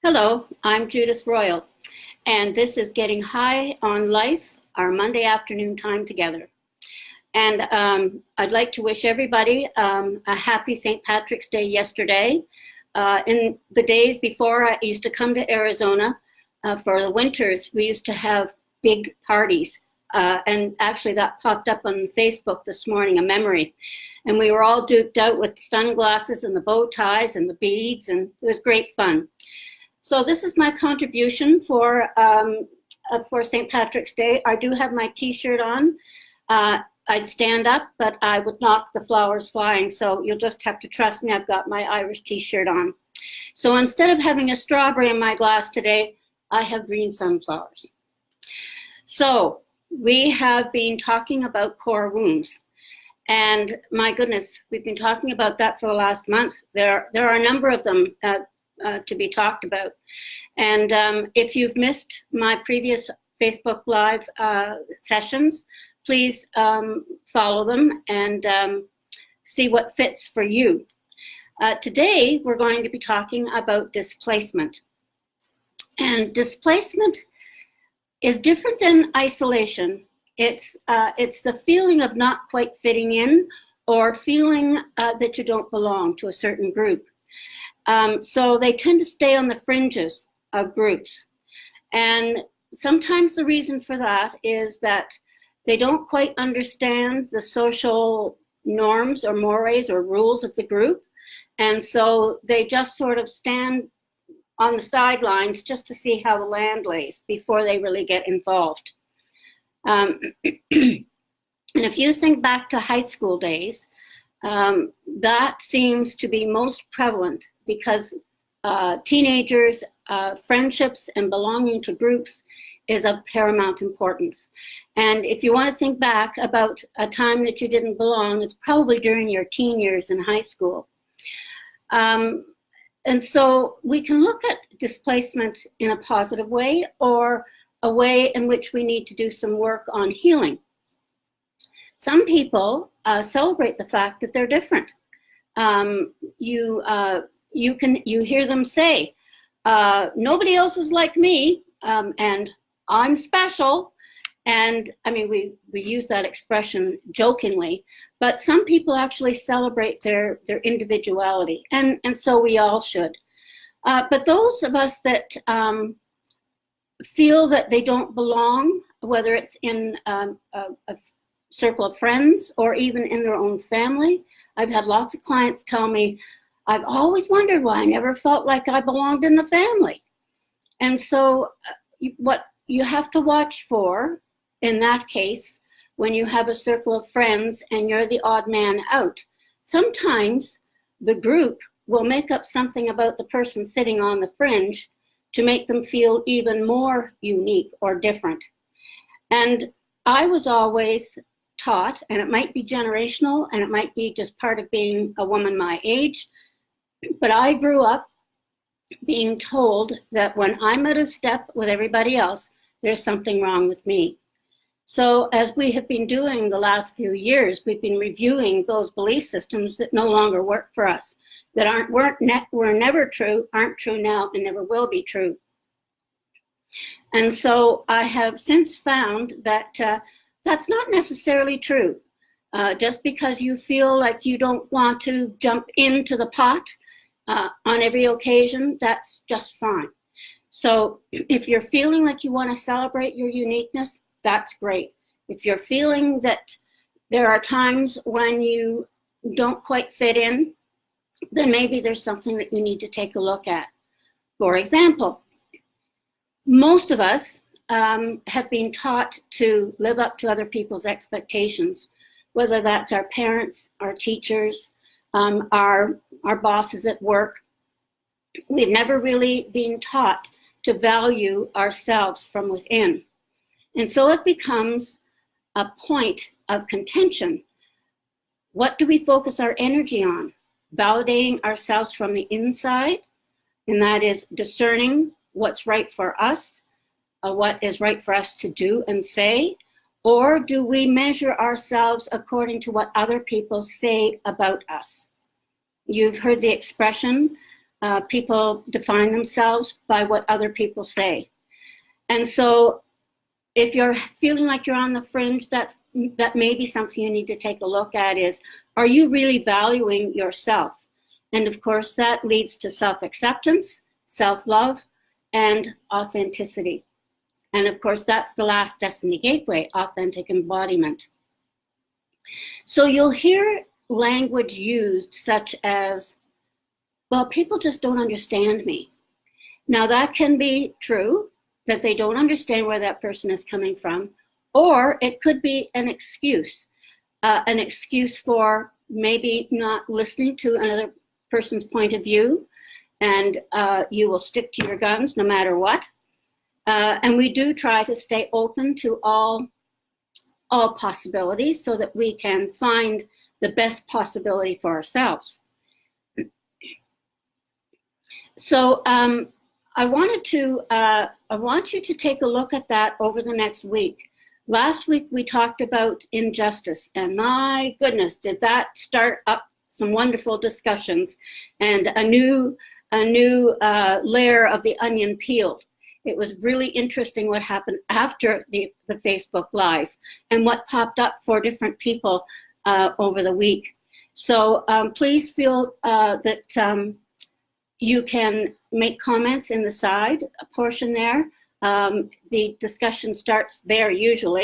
Hello, I'm Judith Royle, and this is Getting High on Life, our Monday afternoon time together. And I'd like to wish everybody a happy St. Patrick's Day yesterday. In the days before I used to come to Arizona, for the winters, we used to have big parties. And actually that popped up on Facebook this morning, a memory. And we were all duped out with sunglasses and the bow ties and the beads, and it was great fun. So this is my contribution for St. Patrick's Day. I do have my t-shirt on. I'd stand up, but I would knock the flowers flying. So you'll just have to trust me. I've got my Irish t-shirt on. So instead of having a strawberry in my glass today, I have green sunflowers. So we have been talking about core wounds. And my goodness, we've been talking about that for the last month. There are a number of them to be talked about. And if you've missed my previous Facebook Live sessions, please follow them and see what fits for you. Today, we're going to be talking about displacement. And displacement is different than isolation. It's the feeling of not quite fitting in or feeling that you don't belong to a certain group. So they tend to stay on the fringes of groups. And sometimes the reason for that is that they don't quite understand the social norms or mores or rules of the group. And so they just sort of stand on the sidelines just to see how the land lays before they really get involved. And if you think back to high school days, that seems to be most prevalent because teenagers, friendships and belonging to groups is of paramount importance. And if you want to think back about a time that you didn't belong, it's probably during your teen years in high school. And so we can look at displacement in a positive way or a way in which we need to do some work on healing. Some people celebrate the fact that they're different. You hear them say, nobody else is like me, and I'm special. And I mean, we use that expression jokingly, but some people actually celebrate their individuality, and so we all should. But those of us that feel that they don't belong, whether it's in a circle of friends or even in their own family, I've had lots of clients tell me, I've always wondered why I never felt like I belonged in the family. And so what you have to watch for in that case, when you have a circle of friends and you're the odd man out, sometimes the group will make up something about the person sitting on the fringe to make them feel even more unique or different. And I was always taught, and it might be generational and it might be just part of being a woman my age, but I grew up being told that when I'm out of step with everybody else, there's something wrong with me. So as we have been doing the last few years, we've been reviewing those belief systems that no longer work for us, that were never true, aren't true now, and never will be true. And so I have since found that that's not necessarily true. Just because you feel like you don't want to jump into the pot on every occasion, that's just fine. So if you're feeling like you want to celebrate your uniqueness, that's great. If you're feeling that there are times when you don't quite fit in, then maybe there's something that you need to take a look at. For example, most of us have been taught to live up to other people's expectations, whether that's our parents, our teachers, our bosses at work. We've never really been taught to value ourselves from within. And so it becomes a point of contention. What do we focus our energy on? Validating ourselves from the inside, and that is discerning what's right for us, what is right for us to do and say, or do we measure ourselves according to what other people say about us? You've heard the expression, people define themselves by what other people say. And so if you're feeling like you're on the fringe, that may be something you need to take a look at is, are you really valuing yourself? And of course, that leads to self-acceptance, self-love, and authenticity. And of course, that's the last Destiny Gateway, authentic embodiment. So you'll hear language used such as, well, people just don't understand me. Now that can be true, that they don't understand where that person is coming from, or it could be an excuse for maybe not listening to another person's point of view, and you will stick to your guns no matter what. And we do try to stay open to all possibilities so that we can find the best possibility for ourselves. So I want you to take a look at that over the next week. Last week we talked about injustice, and my goodness, did that start up some wonderful discussions and a new layer of the onion peeled. It was really interesting what happened after the Facebook Live and what popped up for different people over the week. So please feel that you can make comments in the side portion there. The discussion starts there usually.